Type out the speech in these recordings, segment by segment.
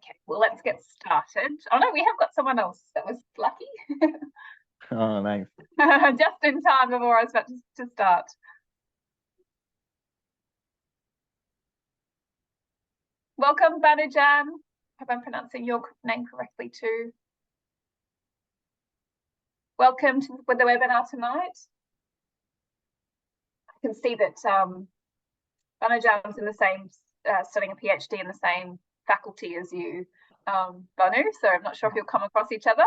Okay, well, let's get started. Oh no, we have got someone else that was lucky. Oh, nice. Just in time before I was about to start. Welcome, Banujan. Hope I'm pronouncing your name correctly too. Welcome to the webinar tonight. I can see that Banujan's in the same, studying a PhD in the same faculty as you, Banu, so I'm not sure if you'll come across each other.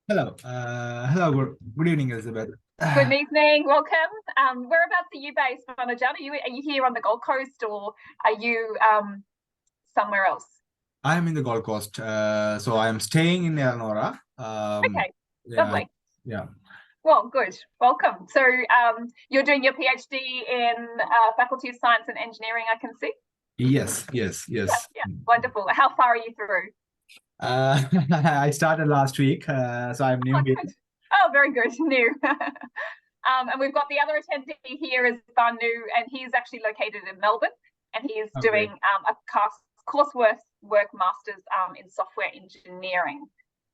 Hello. Hello. Good evening, Elizabeth. Good evening. Welcome. Whereabouts are you based, Banujan? Are you here on the Gold Coast, or are you somewhere else? I'm in the Gold Coast, so I'm staying in Eleonora. Okay, yeah, lovely. Yeah. Well, good. Welcome. So you're doing your PhD in Faculty of Science and Engineering, I can see. Yes. Yeah, wonderful. How far are you through? I started last week, so I'm new here. Good. Oh, very good. New. And we've got the other attendee here is Banu, and he's actually located in Melbourne, and he is doing a coursework master's in software engineering.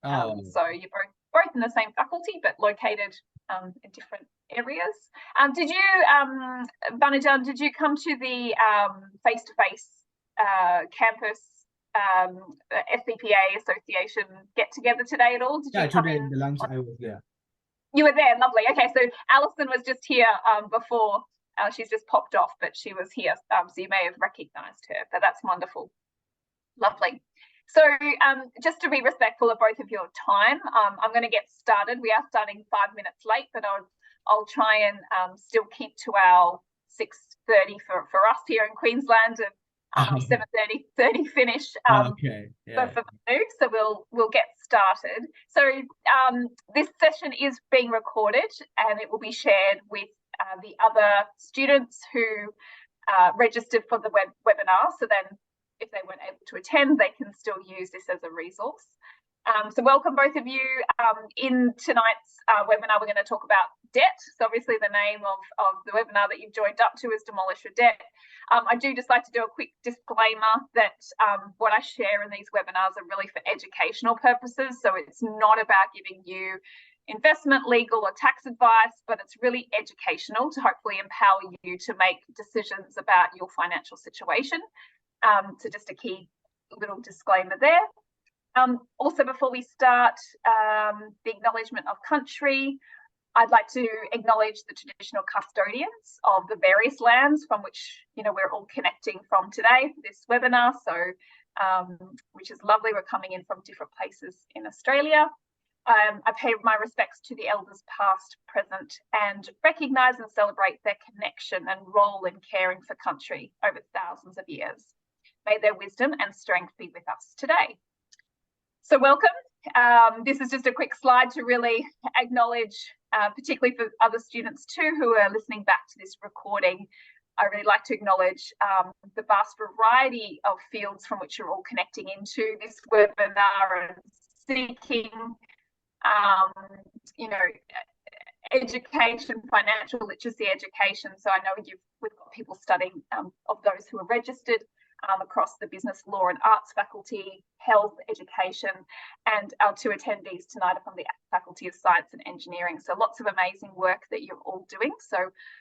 So you're both in the same faculty, but located in different areas. Did you, Banujan, did you come to the face-to-face campus scpa association get together today at all? Did you come today in? in the lunch I was there. You were there, lovely. Okay, so Alison was just here before. She's just popped off, but she was here, so you may have recognised her, but that's wonderful. Lovely. So just to be respectful of both of your time, I'm going to get started. We are starting 5 minutes late, but I'll try and still keep to our 6:30 for us here in Queensland, and 7:30 finish. Okay. Yeah. For Manu, so we'll get started. So this session is being recorded, and it will be shared with the other students who registered for the webinar. So then, if they weren't able to attend, they can still use this as a resource. So welcome both of you. In tonight's webinar, we're going to talk about debt. So obviously the name of the webinar that you've joined up to is Demolish Your Debt. I do just like to do a quick disclaimer that what I share in these webinars are really for educational purposes. So it's not about giving you investment, legal or tax advice, but it's really educational to hopefully empower you to make decisions about your financial situation. So just a key little disclaimer there. Also, before we start, the acknowledgement of country, I'd like to acknowledge the traditional custodians of the various lands from which, we're all connecting from today for this webinar. So, which is lovely. We're coming in from different places in Australia. I pay my respects to the elders past, present, and recognise and celebrate their connection and role in caring for country over thousands of years. May their wisdom and strength be with us today. So welcome. This is just a quick slide to really acknowledge, particularly for other students too who are listening back to this recording, I really like to acknowledge the vast variety of fields from which you're all connecting into this webinar and seeking, education, financial literacy education. So I know we've got people studying of those who are registered across the business, law and arts faculty, health, education, and our two attendees tonight are from the Faculty of Science and Engineering. So lots of amazing work that you're all doing. So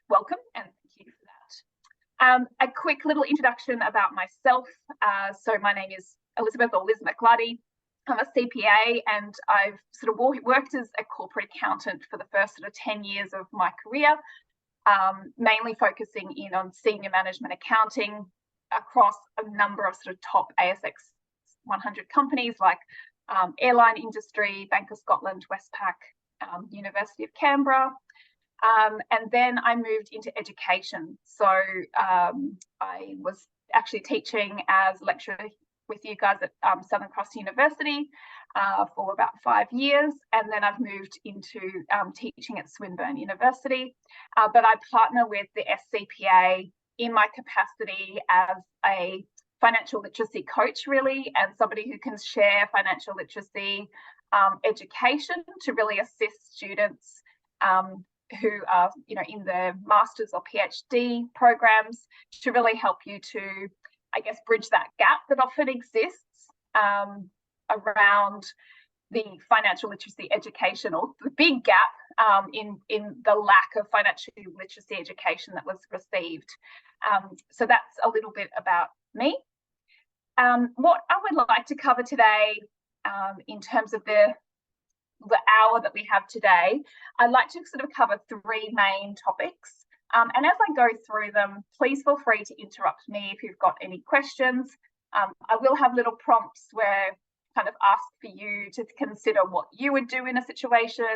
welcome and thank you for that. A quick little introduction about myself. So my name is Elizabeth, or Liz McLardy. I'm a CPA, and I've sort of worked as a corporate accountant for the first sort of 10 years of my career, mainly focusing in on senior management accounting across a number of sort of top ASX 100 companies like airline industry, Bank of Scotland, Westpac, University of Canberra. And then I moved into education. So I was actually teaching as a lecturer with you guys at Southern Cross University for about 5 years. And then I've moved into teaching at Swinburne University. But I partner with the SCPA in my capacity as a financial literacy coach, really, and somebody who can share financial literacy education to really assist students who are, in the master's or PhD programs, to really help you to, I guess, bridge that gap that often exists around the financial literacy education, or the big gap in the lack of financial literacy education that was received. So that's a little bit about me. What I would like to cover today, in terms of the hour that we have today, I'd like to sort of cover three main topics. And as I go through them, please feel free to interrupt me if you've got any questions. I will have little prompts where kind of ask for you to consider what you would do in a situation.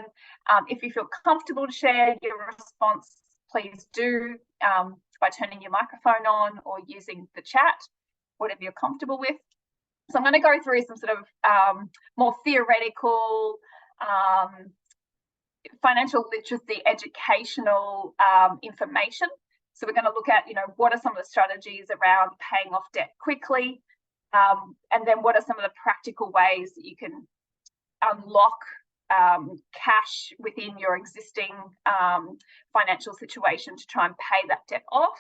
If you feel comfortable to share your response, please do, by turning your microphone on or using the chat, whatever you're comfortable with. So I'm going to go through some sort of more theoretical financial literacy educational information. So we're going to look at, what are some of the strategies around paying off debt quickly, and then what are some of the practical ways that you can unlock cash within your existing financial situation to try and pay that debt off,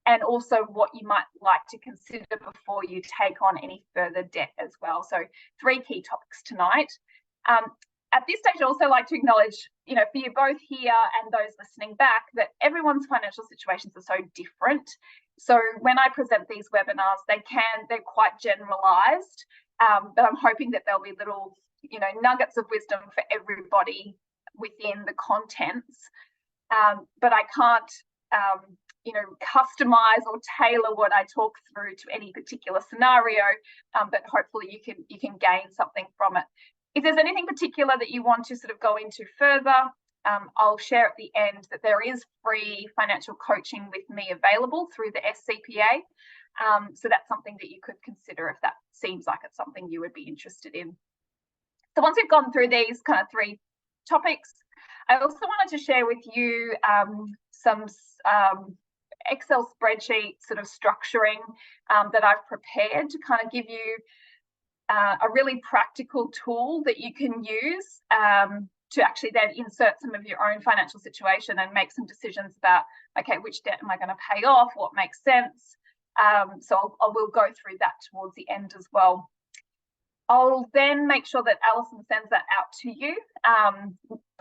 and also what you might like to consider before you take on any further debt as well. So 3 key topics tonight. At this stage, I'd also like to acknowledge, for you both here and those listening back, that everyone's financial situations are so different. So when I present these webinars, they're quite generalised, but I'm hoping that there'll be little, nuggets of wisdom for everybody within the contents. But I can't, customise or tailor what I talk through to any particular scenario, but hopefully you can gain something from it. If there's anything particular that you want to sort of go into further, I'll share at the end that there is free financial coaching with me available through the scpa. So that's something that you could consider if that seems like it's something you would be interested in. So once we've gone through these kind of 3 topics, I also wanted to share with you some Excel spreadsheet sort of structuring that I've prepared to kind of give you a really practical tool that you can use to actually then insert some of your own financial situation and make some decisions about, okay, which debt am I going to pay off, what makes sense. So I will go through that towards the end as well. I'll then make sure that Alison sends that out to you,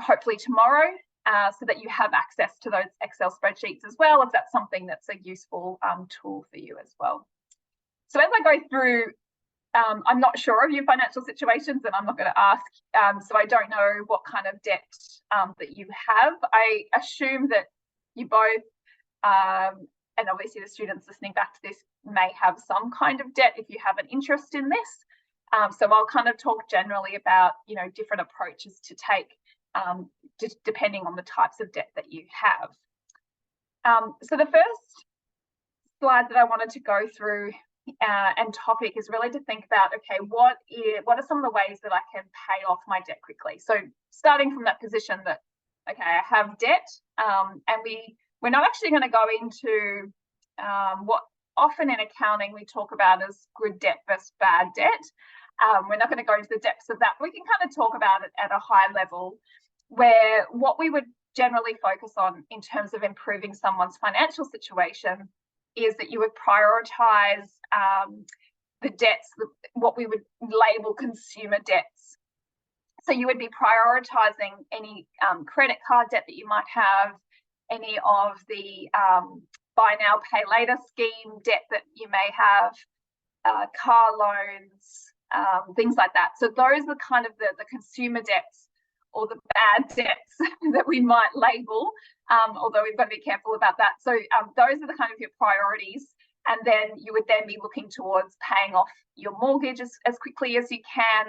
hopefully tomorrow, so that you have access to those Excel spreadsheets as well, if that's something that's a useful tool for you as well. So as I go through, I'm not sure of your financial situations, and I'm not going to ask, so I don't know what kind of debt that you have. I assume that you both, and obviously the students listening back to this may have some kind of debt if you have an interest in this. So I'll kind of talk generally about, different approaches to take, just depending on the types of debt that you have. So the first slide that I wanted to go through and topic is really to think about, okay, what are some of the ways that I can pay off my debt quickly? So starting from that position that, okay, I have debt, and we're not actually going to go into what often in accounting we talk about as good debt versus bad debt. We're not going to go into the depths of that. We can kind of talk about it at a high level, where what we would generally focus on in terms of improving someone's financial situation is that you would prioritise the debts, what we would label consumer debts. So you would be prioritising any credit card debt that you might have, any of the buy now, pay later scheme debt that you may have, car loans, things like that. So those are kind of the consumer debts, or the bad debts that we might label, although we've got to be careful about that. So those are the kind of your priorities. And then you would then be looking towards paying off your mortgage as quickly as you can.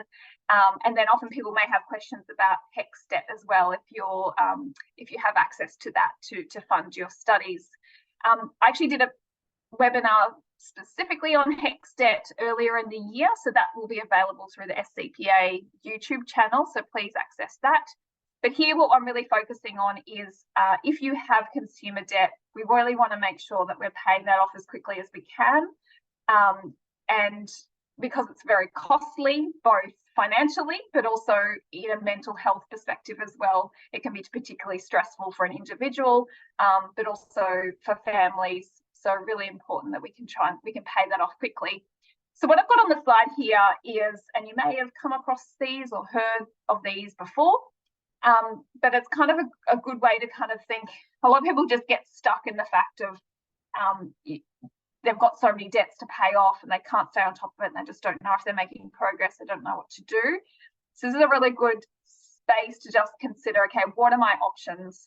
And then often people may have questions about HECS debt as well, if you have access to that to fund your studies. I actually did a webinar specifically on HECS debt earlier in the year, so that will be available through the scpa YouTube channel, so please access that. But here what I'm really focusing on is if you have consumer debt, we really want to make sure that we're paying that off as quickly as we can, and because it's very costly, both financially but also in a mental health perspective as well. It can be particularly stressful for an individual, but also for families. So really important that we can pay that off quickly. So what I've got on the slide here is, and you may have come across these or heard of these before, but it's kind of a good way to kind of think. A lot of people just get stuck in the fact of they've got so many debts to pay off and they can't stay on top of it, and they just don't know if they're making progress. They don't know what to do. So this is a really good space to just consider, okay, what are my options?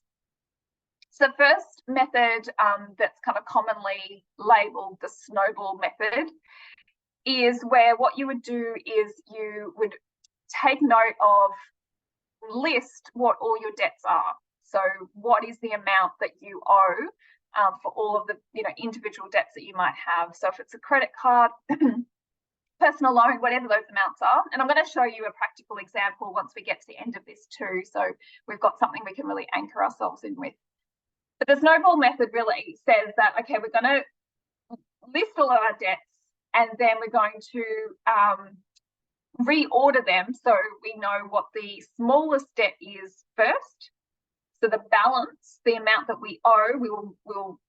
So the first method that's kind of commonly labelled the snowball method is where what you would do is you would take note of, list what all your debts are. So what is the amount that you owe for all of the individual debts that you might have. So if it's a credit card, personal loan, whatever those amounts are. And I'm going to show you a practical example once we get to the end of this too. So we've got something we can really anchor ourselves in with. But the snowball method really says that, okay, we're going to list all of our debts, and then we're going to reorder them so we know what the smallest debt is first. So the balance, the amount that we owe, we'll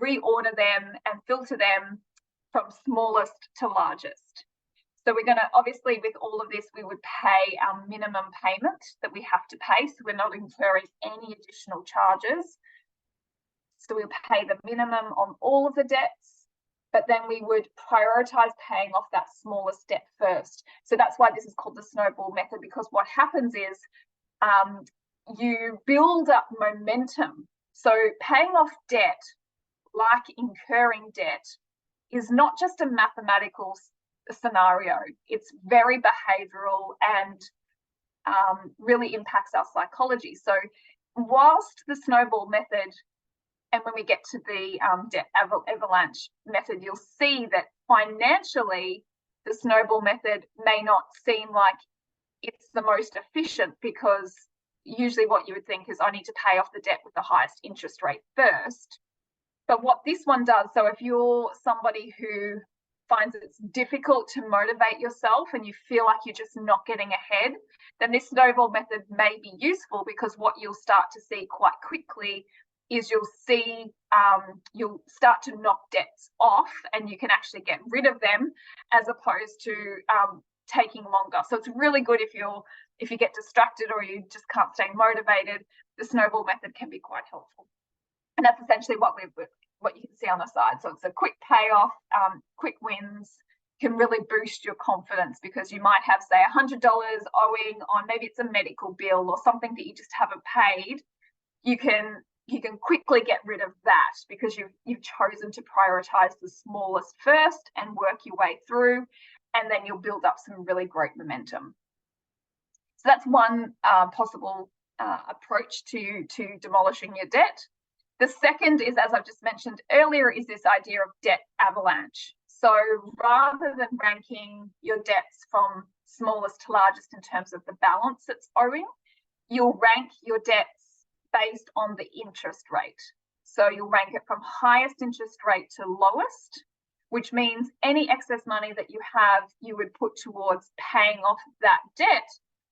reorder them and filter them from smallest to largest. So we're going to, obviously with all of this, we would pay our minimum payment that we have to pay. So we're not incurring any additional charges. So we'll pay the minimum on all of the debts, but then we would prioritise paying off that smallest debt first. So that's why this is called the snowball method, because what happens is you build up momentum. So paying off debt, like incurring debt, is not just a mathematical scenario. It's very behavioural and really impacts our psychology. So whilst the snowball method, and when we get to the debt avalanche method, you'll see that financially, the snowball method may not seem like it's the most efficient, because usually what you would think is, I need to pay off the debt with the highest interest rate first. But what this one does, so if you're somebody who finds it's difficult to motivate yourself and you feel like you're just not getting ahead, then this snowball method may be useful, because what you'll start to see quite quickly is you'll start to knock debts off, and you can actually get rid of them, as opposed to taking longer. So it's really good if you get distracted or you just can't stay motivated. The snowball method can be quite helpful, and that's essentially what you can see on the side. So it's a quick payoff, quick wins, can really boost your confidence, because you might have, say, $100 owing on, maybe it's a medical bill or something that you just haven't paid. You can quickly get rid of that, because you've chosen to prioritize the smallest first and work your way through, and then you'll build up some really great momentum. So that's one possible approach to demolishing your debt. The second is, as I've just mentioned earlier, is this idea of debt avalanche. So rather than ranking your debts from smallest to largest in terms of the balance it's owing, you'll rank your debts based on the interest rate. So you'll rank it from highest interest rate to lowest, which means any excess money that you have, you would put towards paying off that debt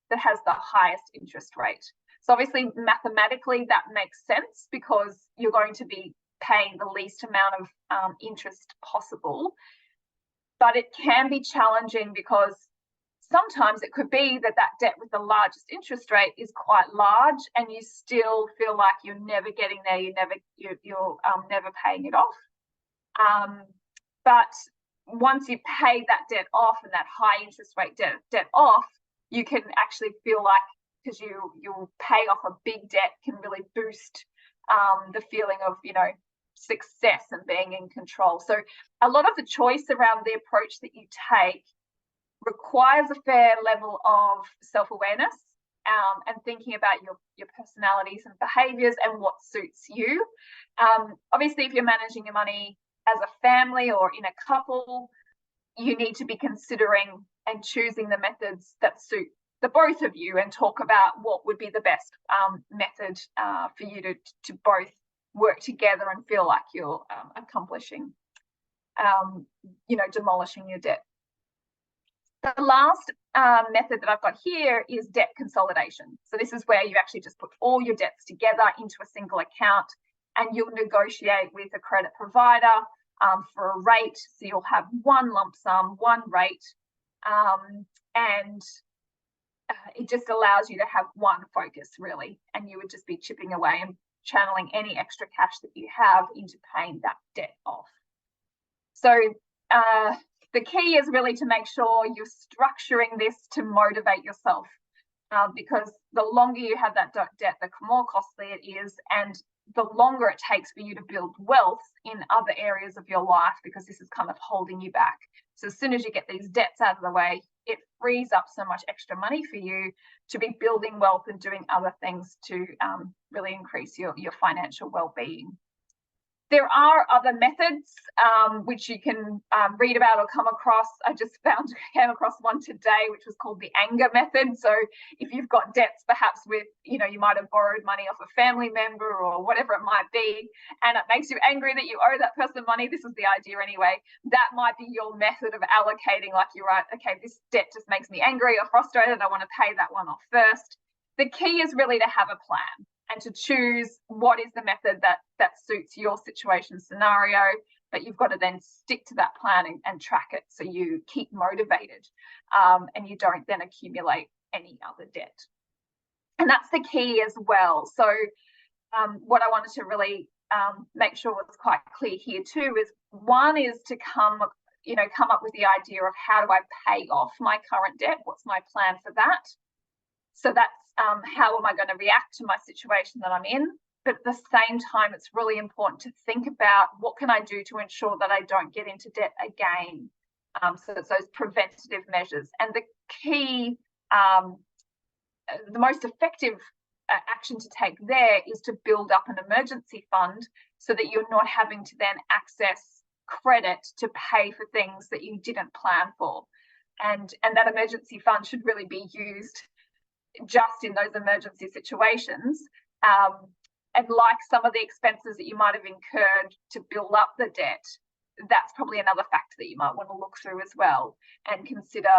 that has the highest interest rate. So obviously, mathematically, that makes sense, because you're going to be paying the least amount of interest possible. But it can be challenging, because sometimes it could be that debt with the largest interest rate is quite large, and you still feel like you're never getting there. You're never paying it off. But once you pay that debt off, and that high interest rate debt off, you can actually feel like, because you'll pay off a big debt, can really boost the feeling of success and being in control. So a lot of the choice around the approach that you take requires a fair level of self-awareness and thinking about your personalities and behaviours and what suits you. Obviously, if you're managing your money as a family or in a couple, you need to be considering and choosing the methods that suit the both of you, and talk about what would be the best method for you to both work together and feel like you're accomplishing, demolishing your debt. The last method that I've got here is debt consolidation. So this is where you actually just put all your debts together into a single account, and you'll negotiate with a credit provider for a rate. So you'll have one lump sum, one rate, and it just allows you to have one focus, really, and you would just be chipping away and channeling any extra cash that you have into paying that debt off. So the key is really to make sure you're structuring this to motivate yourself, because the longer you have that debt, the more costly it is, and the longer it takes for you to build wealth in other areas of your life, because this is kind of holding you back. So as soon as you get these debts out of the way, it frees up so much extra money for you to be building wealth and doing other things to really increase your financial well-being. There are other methods which you can read about or come across. I just came across one today, which was called the anger method. So if you've got debts, perhaps with, you might have borrowed money off a family member or whatever it might be, and it makes you angry that you owe that person money. This is the idea anyway. That might be your method of allocating, like, you're right, okay, this debt just makes me angry or frustrated. I want to pay that one off first. The key is really to have a plan and to choose what is the method that suits your situation scenario, but you've got to then stick to that plan and track it so you keep motivated, and you don't then accumulate any other debt. And that's the key as well. So what I wanted to really make sure was quite clear here too is, one is to come up with the idea of, how do I pay off my current debt? What's my plan for that? So that's how am I going to react to my situation that I'm in? But at the same time, it's really important to think about, what can I do to ensure that I don't get into debt again? So it's those preventative measures. And the key, the most effective action to take there is to build up an emergency fund, so that you're not having to then access credit to pay for things that you didn't plan for. And that emergency fund should really be used just in those emergency situations, and like some of the expenses that you might have incurred to build up the debt, that's probably another factor that you might want to look through as well, and consider,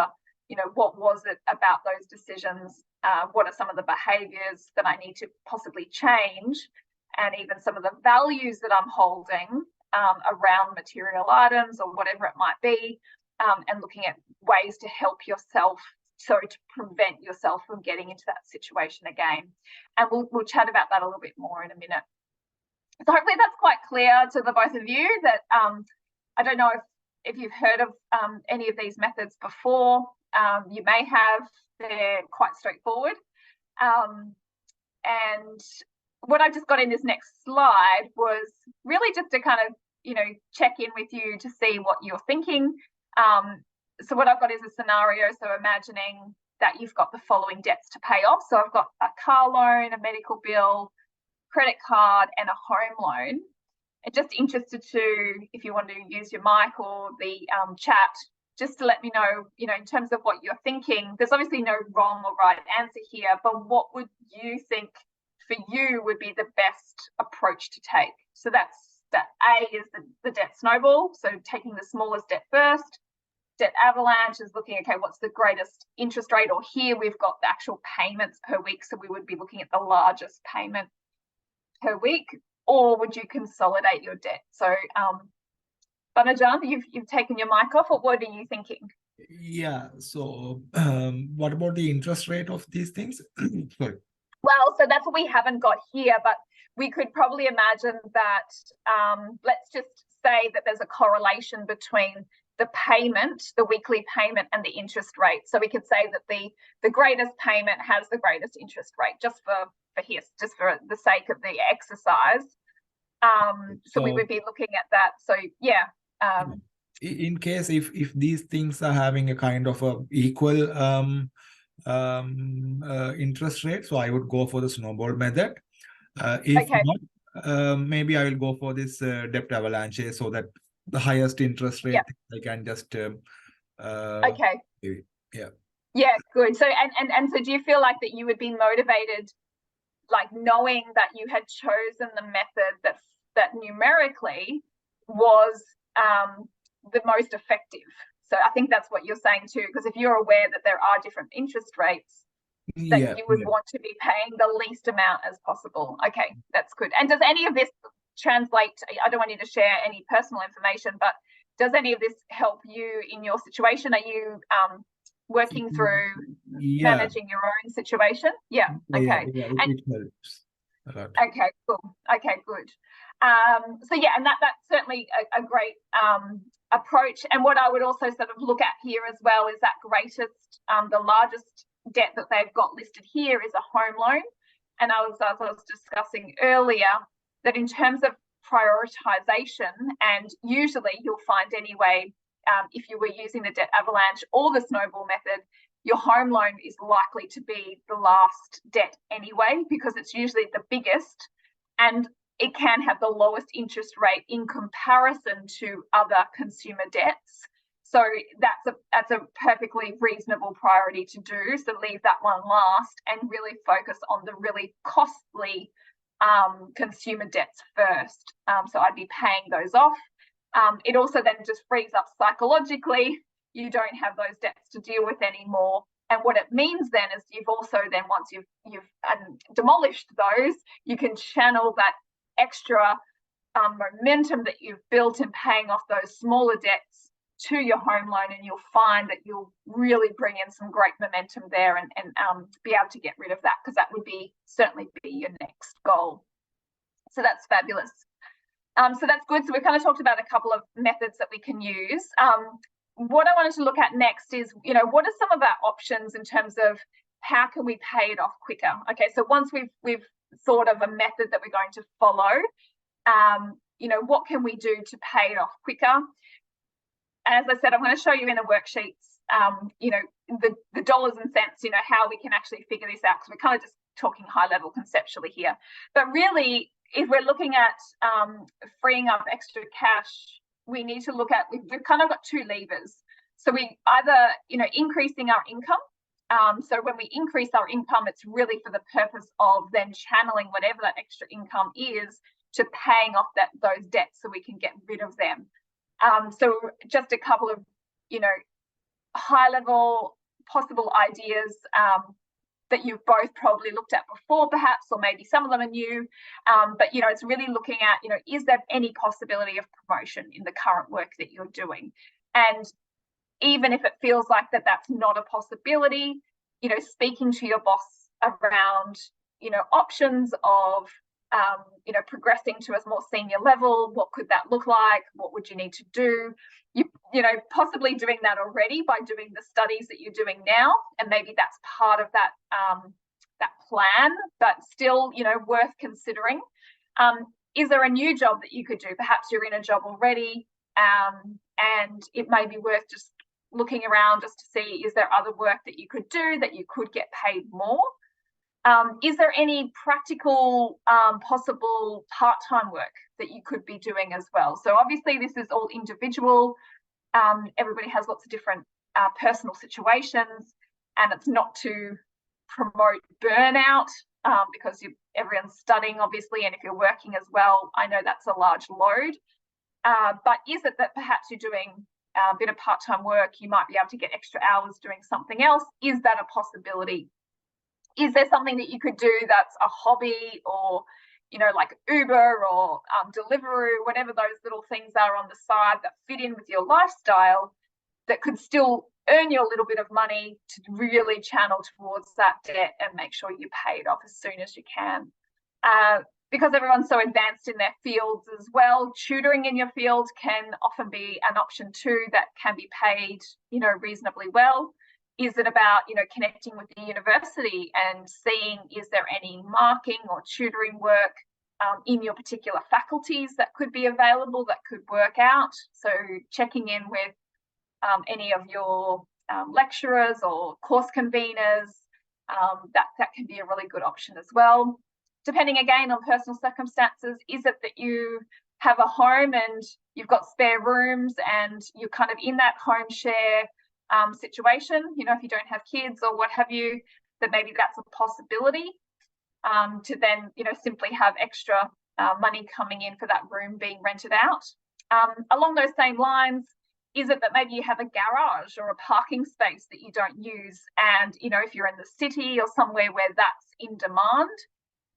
what was it about those decisions, what are some of the behaviours that I need to possibly change, and even some of the values that I'm holding around material items or whatever it might be, and looking at ways to help yourself, so to prevent yourself from getting into that situation again. And we'll chat about that a little bit more in a minute. So hopefully that's quite clear to the both of you, that I don't know if you've heard of any of these methods before. You may have. They're quite straightforward. And what I just got in this next slide was really just to kind of, check in with you to see what you're thinking. So what I've got is a scenario. So imagining that you've got the following debts to pay off. So I've got a car loan, a medical bill, credit card, and a home loan. And just interested to, if you want to use your mic or the chat, just to let me know, in terms of what you're thinking. There's obviously no wrong or right answer here, but what would you think for you would be the best approach to take? So that A is the debt snowball. So taking the smallest debt first. Debt avalanche is looking, okay, what's the greatest interest rate? Or here we've got the actual payments per week, so we would be looking at the largest payment per week. Or would you consolidate your debt? So, Banajan, you've taken your mic off. What are you thinking? Yeah. So, what about the interest rate of these things? Sorry. Well, so that's what we haven't got here, but we could probably imagine that. Let's just say that there's a correlation between the payment, the weekly payment, and the interest rate. So we could say that the greatest payment has the greatest interest rate, just for the sake of the exercise. So we would be looking at that. So yeah. In case if these things are having a kind of a equal interest rate, so I would go for the snowball method. If okay. not, maybe I will go for this debt avalanche, so that the highest interest rate, I can just okay. Yeah, good. So and so do you feel like that you would be motivated, like knowing that you had chosen the method that numerically was the most effective? So I think that's what you're saying too, because if you're aware that there are different interest rates, that you would want to be paying the least amount as possible. Okay, that's good. And does any of this translate? I don't want you to share any personal information, but does any of this help you in your situation? Are you working through managing your own situation? Yeah. Okay. It helps a lot. Okay, cool. Okay, good. So yeah, and that's certainly a great approach. And what I would also sort of look at here as well is that greatest, the largest debt that they've got listed here is a home loan. And as I was discussing earlier, that in terms of prioritization, and usually you'll find anyway, if you were using the debt avalanche or the snowball method, your home loan is likely to be the last debt anyway, because it's usually the biggest and it can have the lowest interest rate in comparison to other consumer debts. So that's a perfectly reasonable priority to do. So leave that one last and really focus on the really costly consumer debts first. So I'd be paying those off. It also then just frees up psychologically. You don't have those debts to deal with anymore. And what it means then is you've also then, once you've demolished those, you can channel that extra momentum that you've built in paying off those smaller debts to your home loan, and you'll find that you'll really bring in some great momentum there and be able to get rid of that, because that would certainly be your next goal. So that's fabulous. So that's good. So we've kind of talked about a couple of methods that we can use. What I wanted to look at next is, what are some of our options in terms of how can we pay it off quicker? Okay, so once we've thought of a method that we're going to follow, what can we do to pay it off quicker? As I said, I'm going to show you in the worksheets, the dollars and cents, how we can actually figure this out, because we're kind of just talking high level conceptually here. But really, if we're looking at freeing up extra cash, we need to look at, we've kind of got two levers. So we either, increasing our income. So when we increase our income, it's really for the purpose of then channeling whatever that extra income is to paying off those debts so we can get rid of them. So just a couple of, high level possible ideas that you've both probably looked at before, perhaps, or maybe some of them are new. But, it's really looking at, is there any possibility of promotion in the current work that you're doing? And even if it feels like that's not a possibility, speaking to your boss around, options of, progressing to a more senior level. What could that look like? What would you need to do? Possibly doing that already by doing the studies that you're doing now, and maybe that's part of that that plan, but still, worth considering. Is there a new job that you could do? Perhaps you're in a job already, and it may be worth just looking around just to see, is there other work that you could do that you could get paid more? Is there any practical possible part-time work that you could be doing as well? So obviously this is all individual. Everybody has lots of different personal situations, and it's not to promote burnout because everyone's studying, obviously, and if you're working as well, I know that's a large load. But is it that perhaps you're doing a bit of part-time work, you might be able to get extra hours doing something else? Is that a possibility? Is there something that you could do that's a hobby, or, like Uber or Deliveroo, whatever those little things are on the side that fit in with your lifestyle, that could still earn you a little bit of money to really channel towards that debt and make sure you pay it off as soon as you can? Because everyone's so advanced in their fields as well, tutoring in your field can often be an option too that can be paid, reasonably well. Is it about, connecting with the university and seeing, is there any marking or tutoring work in your particular faculties that could be available that could work out? So checking in with any of your lecturers or course conveners, that can be a really good option as well. Depending again on personal circumstances, is it that you have a home and you've got spare rooms and you're kind of in that home share situation, if you don't have kids or what have you, that maybe that's a possibility to then, simply have extra money coming in for that room being rented out. Along those same lines, is it that maybe you have a garage or a parking space that you don't use, and, if you're in the city or somewhere where that's in demand,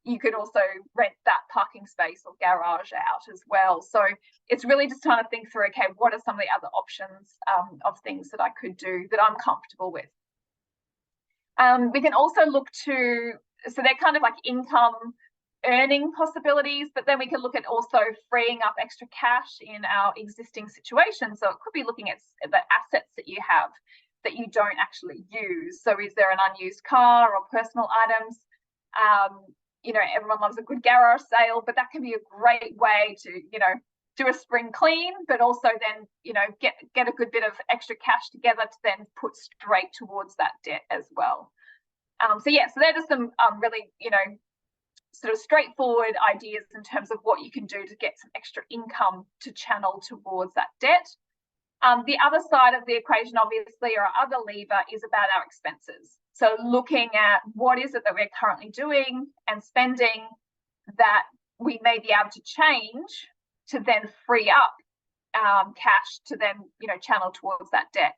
you could also rent that parking space or garage out as well. So it's really just trying to think through, okay, what are some of the other options of things that I could do that I'm comfortable with? We can also look to, so they're kind of like income earning possibilities, but then we can look at also freeing up extra cash in our existing situation. So it could be looking at the assets that you have that you don't actually use. So is there an unused car or personal items? You know, everyone loves a good garage sale, but that can be a great way to, you know, do a spring clean, but also then, you know, get a good bit of extra cash together to then put straight towards that debt as well. So yeah, so they're just some really, you know, sort of straightforward ideas in terms of what you can do to get some extra income to channel towards that debt. The other side of the equation, obviously, or our other lever, is about our expenses. So looking at what is it that we're currently doing and spending that we may be able to change to then free up cash to then, you know, channel towards that debt.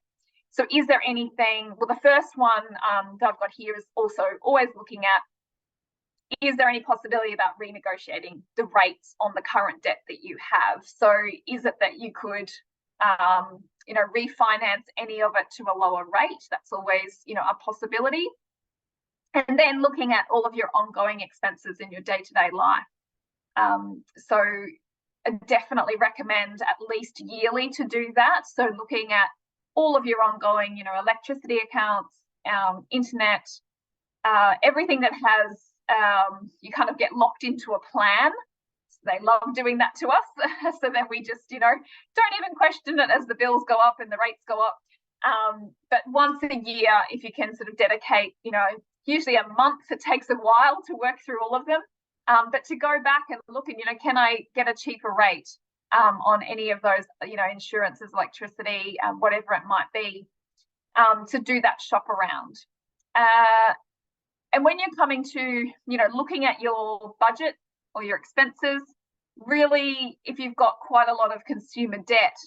So is there anything, well, the first one that I've got here is also always looking at, is there any possibility about renegotiating the rates on the current debt that you have? So is it that you could, you know, refinance any of it to a lower rate? That's always, you know, a possibility. And then looking at all of your ongoing expenses in your day-to-day life. So I definitely recommend at least yearly to do that. So looking at all of your ongoing, you know, electricity accounts, internet, everything that has, you kind of get locked into a plan. So they love doing that to us. So then we just, you know, don't even question it as the bills go up and the rates go up. But once a year, if you can sort of dedicate, you know, usually a month, it takes a while to work through all of them. But to go back and look and, you know, can I get a cheaper rate on any of those, you know, insurances, electricity, whatever it might be, to do that shop around. And when you're coming to, you know, looking at your budget or your expenses, really, if you've got quite a lot of consumer debt,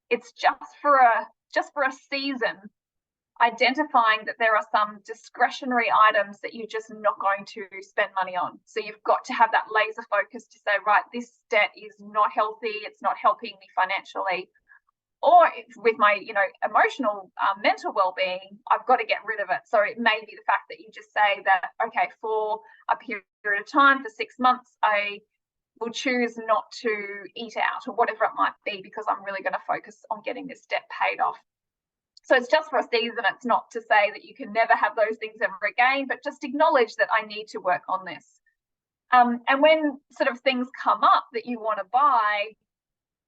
it's just for a season, identifying that there are some discretionary items that you're just not going to spend money on. So you've got to have that laser focus to say, right, this debt is not healthy, it's not helping me financially, or with my, you know, emotional, mental well-being, I've got to get rid of it. So it may be the fact that you just say that, okay, for a period of time, for 6 months, I will choose not to eat out or whatever it might be, because I'm really going to focus on getting this debt paid off. So it's just for a season. It's not to say that you can never have those things ever again, but just acknowledge that I need to work on this. And when sort of things come up that you want to buy,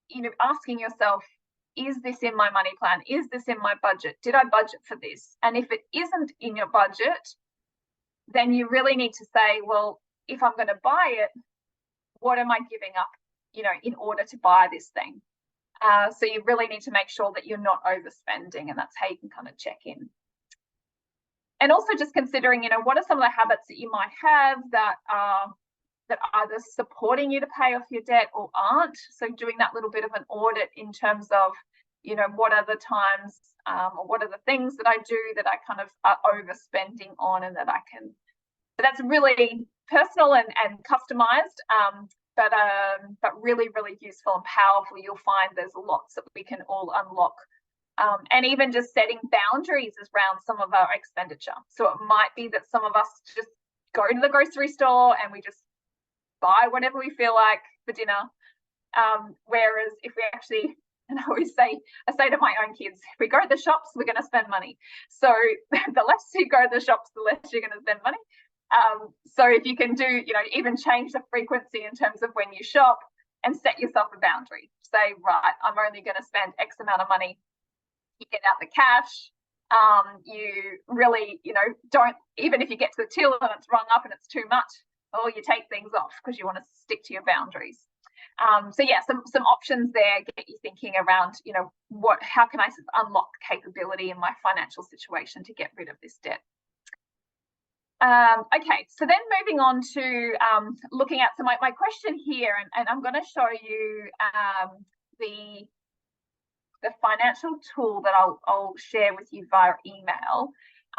you know, asking yourself, is this in my money plan? Is this in my budget? Did I budget for this? And if it isn't in your budget, then you really need to say, well, if I'm going to buy it, what am I giving up, you know, in order to buy this thing? So you really need to make sure that you're not overspending, and that's how you can kind of check in. And also just considering, you know, what are some of the habits that you might have that are either supporting you to pay off your debt or aren't. So doing that little bit of an audit in terms of, you know, what are the times or what are the things that I do that I kind of are overspending on, and that I can, but that's really personal and customized, but really, really useful and powerful. You'll find there's lots that we can all unlock. And even just setting boundaries around some of our expenditure. So it might be that some of us just go to the grocery store and we just buy whatever we feel like for dinner. Whereas if we actually, and I say to my own kids, if we go to the shops, we're going to spend money. So the less you go to the shops, the less you're going to spend money. So if you can do, you know, even change the frequency in terms of when you shop and set yourself a boundary. Say, right, I'm only going to spend X amount of money. You get out the cash. You really, you know, don't, even if you get to the till and it's rung up and it's too much, or you take things off because you want to stick to your boundaries. So yeah, some options there get you thinking around, you know, how can I unlock capability in my financial situation to get rid of this debt? Okay, so then moving on to looking at, so my question here, and I'm going to show you the financial tool that I'll share with you via email.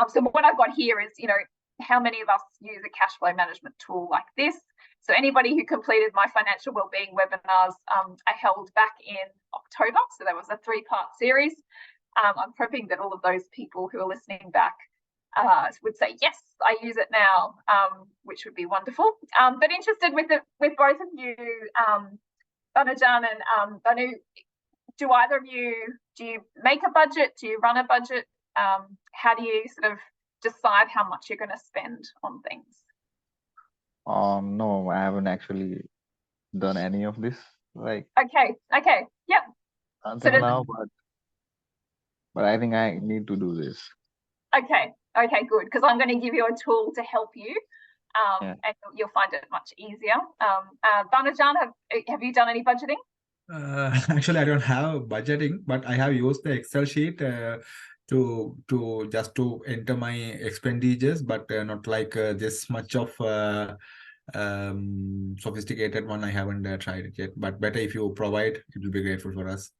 So what I've got here is, you know, how many of us use a cash flow management tool like this? So anybody who completed my financial wellbeing webinars, I held back in October. So that was a 3-part series. I'm hoping that all of those people who are listening back would say, yes, I use it now, which would be wonderful. But interested with both of you, Banajan and Banu, do either of you, do you make a budget? Do you run a budget? How do you sort of decide how much you're going to spend on things? No, I haven't actually done any of this. Like, Okay, yep. until now, but I think I need to do this. Okay, good, because I'm going to give you a tool to help you, and you'll find it much easier. Banajan, have you done any budgeting? Actually, I don't have budgeting, but I have used the Excel sheet to just to enter my expenditures, but not like this much of sophisticated one. I haven't tried it yet, but better if you provide, it will be grateful for us.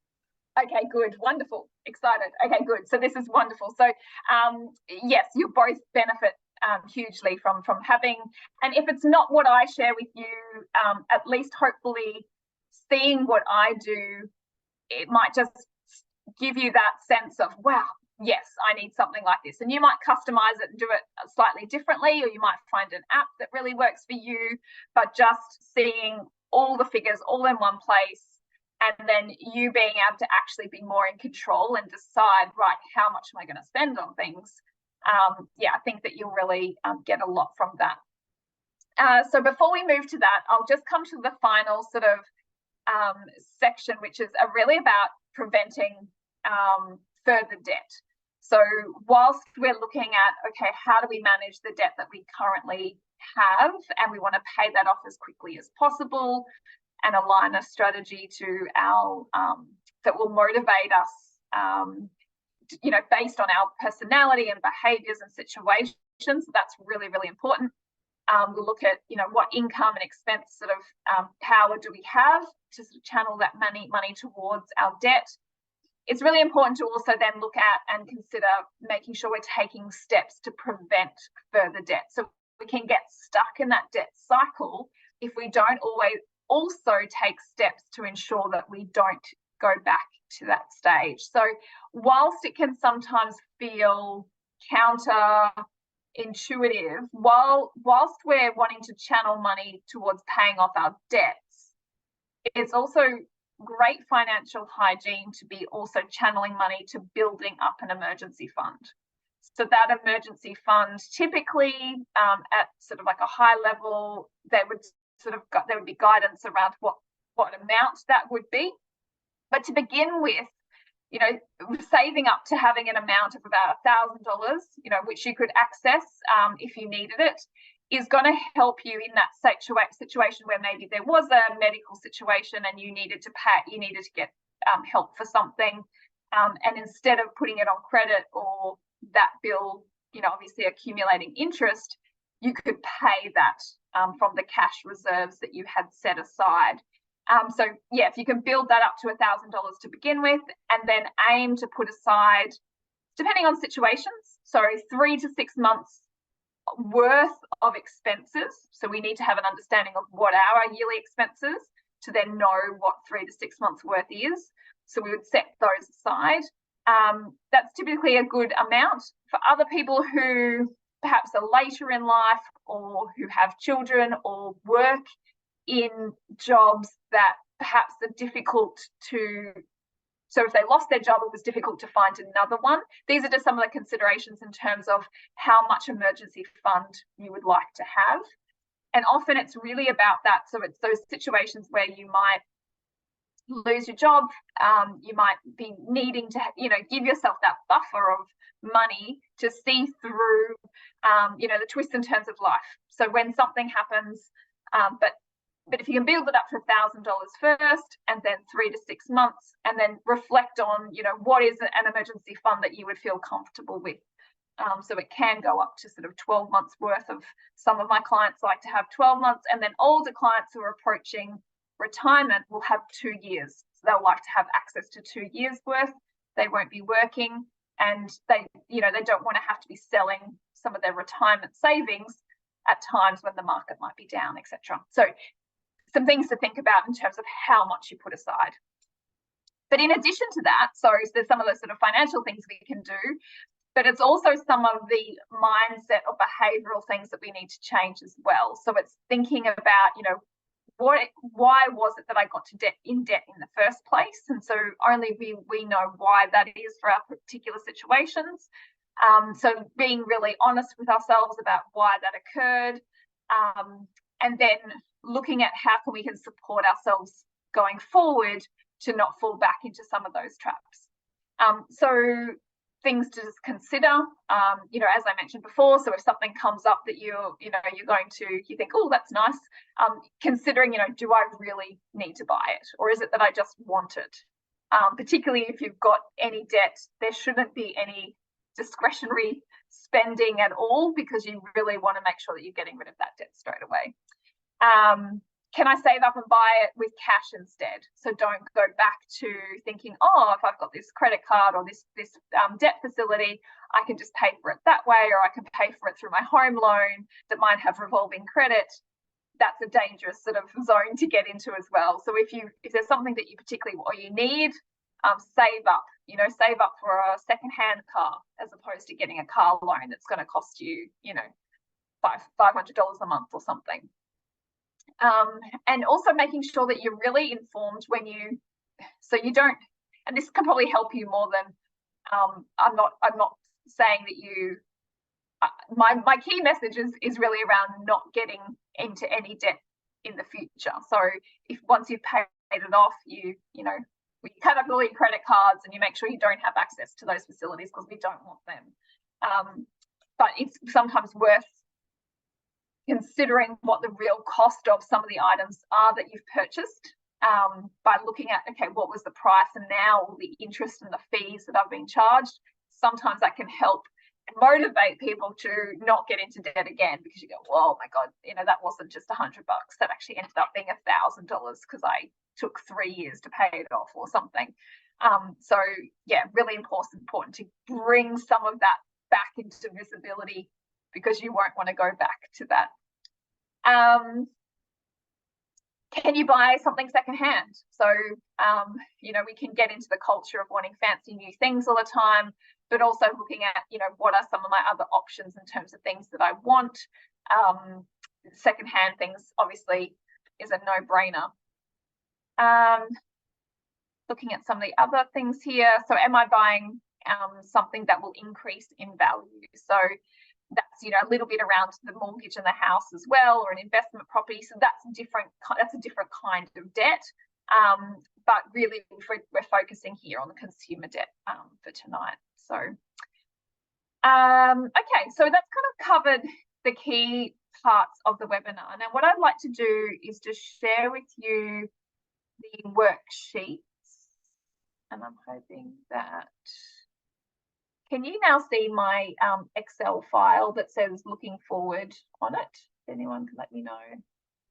Okay, good, wonderful, excited. Okay, good. So this is wonderful. So yes, you both benefit hugely from having, and if it's not what I share with you, at least hopefully seeing what I do, it might just give you that sense of, wow, yes, I need something like this. And you might customize it and do it slightly differently, or you might find an app that really works for you, but just seeing all the figures all in one place, and then you being able to actually be more in control and decide, right, how much am I going to spend on things? Yeah, I think that you'll really get a lot from that. So before we move to that, I'll just come to the final sort of section, which is really about preventing further debt. So whilst we're looking at, okay, how do we manage the debt that we currently have, and we want to pay that off as quickly as possible and align a strategy to our that will motivate us, you know, based on our personality and behaviours and situations. That's really, really important. We'll look at, you know, what income and expense sort of power do we have to sort of channel that money towards our debt. It's really important to also then look at and consider making sure we're taking steps to prevent further debt. So we can get stuck in that debt cycle if we don't always also take steps to ensure that we don't go back to that stage. So whilst it can sometimes feel counterintuitive, whilst we're wanting to channel money towards paying off our debts, it's also great financial hygiene to be also channeling money to building up an emergency fund. So that emergency fund, typically at sort of like a high level, there would be guidance around what amount that would be. But to begin with, you know, saving up to having an amount of about $1,000, you know, which you could access if you needed it, is going to help you in that situation where maybe there was a medical situation and you needed to get help for something, and instead of putting it on credit or that bill, you know, obviously accumulating interest, you could pay that from the cash reserves that you had set aside. So yeah, if you can build that up to $1,000 to begin with, and then aim to put aside, depending on situations, so 3 to 6 months worth of expenses. So we need to have an understanding of what are our yearly expenses to then know what 3 to 6 months worth is. So we would set those aside. That's typically a good amount. For other people who perhaps are later in life, or who have children, or work in jobs that perhaps are difficult to, so if they lost their job, it was difficult to find another one. These are just some of the considerations in terms of how much emergency fund you would like to have. And often it's really about that. So it's those situations where you might lose your job, you might be needing to, you know, give yourself that buffer of money to see through, you know, the twists and turns of life. So when something happens, but if you can build it up to $1,000 first, and then 3 to 6 months, and then reflect on, you know, what is an emergency fund that you would feel comfortable with. So it can go up to sort of 12 months worth of, some of my clients like to have 12 months, and then older clients who are approaching retirement will have 2 years. So they'll like to have access to 2 years worth. They won't be working. and they don't want to have to be selling some of their retirement savings at times when the market might be down, etc. So some things to think about in terms of how much you put aside. But in addition to that, so there's some of those sort of financial things we can do, but it's also some of the mindset or behavioural things that we need to change as well. So it's thinking about, why was it that I got in debt in the first place? And so only we know why that is for our particular situations. So being really honest with ourselves about why that occurred, and then looking at how we can support ourselves going forward to not fall back into some of those traps. So things to just consider, as I mentioned before, so if something comes up that you think, oh, that's nice, considering, do I really need to buy it, or is it that I just want it? Particularly if you've got any debt, there shouldn't be any discretionary spending at all, because you really want to make sure that you're getting rid of that debt straight away. Can I save up and buy it with cash instead? So don't go back to thinking, oh, if I've got this credit card or this debt facility, I can just pay for it that way, or I can pay for it through my home loan that might have revolving credit. That's a dangerous sort of zone to get into as well. So if there's something that you particularly or you need, save up for a second-hand car, as opposed to getting a car loan that's going to cost you, $500 a month or something. And also making sure that you're really informed so you don't, and this can probably help you more than, I'm not saying that you, my key message is really around not getting into any debt in the future. So if once you've paid it off, you cut up all your credit cards and you make sure you don't have access to those facilities, because we don't want them. But it's sometimes worth considering what the real cost of some of the items are that you've purchased, by looking at, okay, what was the price, and now all the interest and the fees that I've been charged. Sometimes that can help motivate people to not get into debt again, because you go, well, oh my God, that wasn't just $100. That actually ended up being $1,000 because I took 3 years to pay it off or something. So yeah, really important to bring some of that back into visibility, because you won't want to go back to that. Can you buy something secondhand? So, we can get into the culture of wanting fancy new things all the time, but also looking at, what are some of my other options in terms of things that I want. Secondhand things obviously is a no-brainer. Looking at some of the other things here. So am I buying something that will increase in value? So that's, a little bit around the mortgage in the house as well, or an investment property. So that's a different kind of debt. But really we're focusing here on the consumer debt for tonight. So, okay, so that's kind of covered the key parts of the webinar. Now, what I'd like to do is just share with you the worksheets, and I'm hoping that, can you now see my Excel file that says looking forward on it? If anyone can let me know.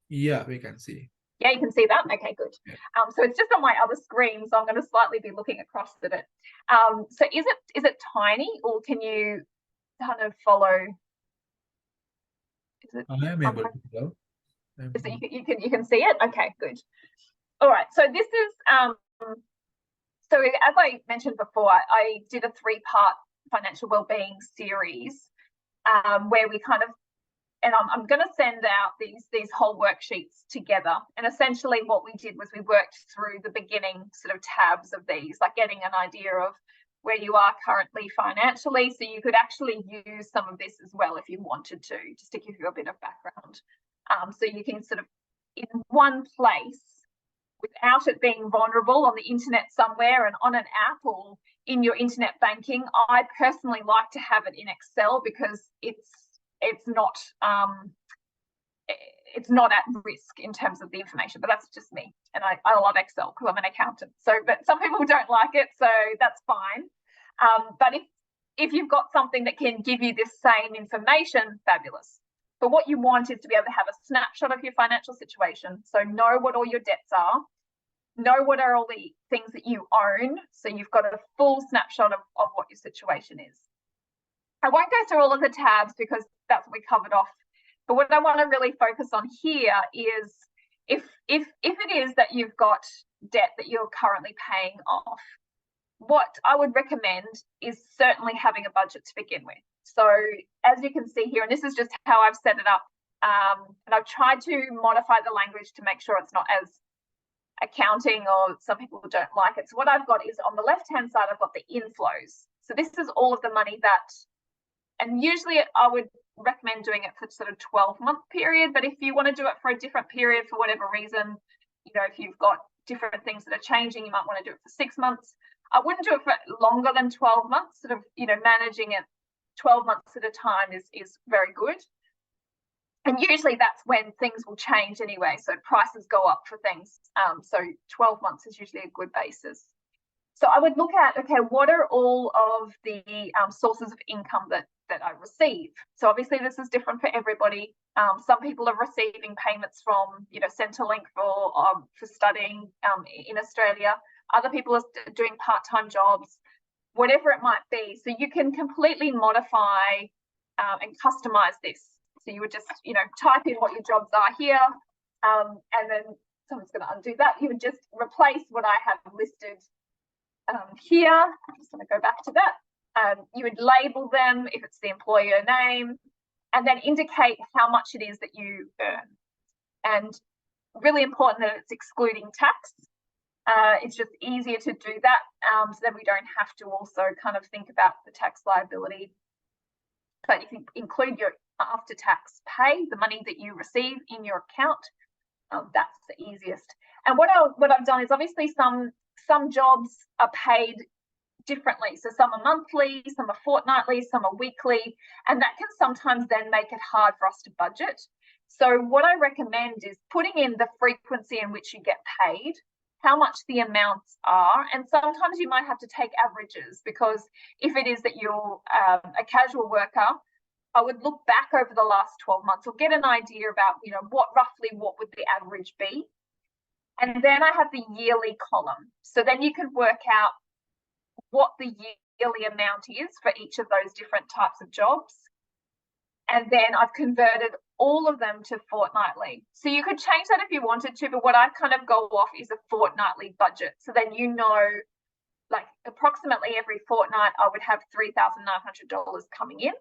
Yeah, we can see. Yeah, you can see that? Okay, good. Yeah. So it's just on my other screen, so I'm going to slightly be looking across at it. So is it tiny, or can you kind of follow? Is it? I am able to follow. So you can see it? Okay, good. All right. So this is so as I mentioned before, I did a 3-part financial wellbeing series where we kind of, and I'm going to send out these whole worksheets together. And essentially what we did was we worked through the beginning sort of tabs of these, like getting an idea of where you are currently financially, so you could actually use some of this as well if you wanted to, just to give you a bit of background. So you can sort of, in one place, without it being vulnerable on the internet somewhere and on an app or in your internet banking. I personally like to have it in Excel because it's not at risk in terms of the information, but that's just me. And I love Excel because I'm an accountant. So, but some people don't like it, so that's fine. But if you've got something that can give you this same information, fabulous. But what you want is to be able to have a snapshot of your financial situation. So know what all your debts are, know what are all the things that you own, so you've got a full snapshot of what your situation is. I won't go through all of the tabs because that's what we covered off, but what I want to really focus on here is if it is that you've got debt that you're currently paying off, what I would recommend is certainly having a budget to begin with. So as you can see here, and this is just how I've set it up, and I've tried to modify the language to make sure it's not as accounting, or some people don't like it. So what I've got is on the left-hand side, I've got the inflows. So this is all of the money that, and usually I would recommend doing it for sort of 12-month period, but if you want to do it for a different period for whatever reason, you know, if you've got different things that are changing, you might want to do it for 6 months. I wouldn't do it for longer than 12 months. Sort of, you know, managing it 12 months at a time is very good. And usually that's when things will change anyway. So prices go up for things. So 12 months is usually a good basis. So I would look at, okay, what are all of the sources of income that I receive? So obviously this is different for everybody. Some people are receiving payments from, you know, Centrelink for studying in Australia. Other people are doing part-time jobs, whatever it might be. So you can completely modify and customize this. So you would just, you know, type in what your jobs are here, and then someone's going to undo that. You would just replace what I have listed here. I'm just going to go back to that. You would label them if it's the employer name, and then indicate how much it is that you earn. And really important that it's excluding tax. It's just easier to do that, so then we don't have to also kind of think about the tax liability. But if you include your after-tax pay, the money that you receive in your account, that's the easiest. And what I've done is obviously some jobs are paid differently. So some are monthly, some are fortnightly, some are weekly, and that can sometimes then make it hard for us to budget. So what I recommend is putting in the frequency in which you get paid, how much the amounts are, and sometimes you might have to take averages, because if it is that you're a casual worker, I would look back over the last 12 months or get an idea about, you know, what would the average be. And then I have the yearly column. So then you can work out what the yearly amount is for each of those different types of jobs. And then I've converted all of them to fortnightly. So you could change that if you wanted to, but what I kind of go off is a fortnightly budget. So then, you know, like approximately every fortnight, I would have $3,900 coming in.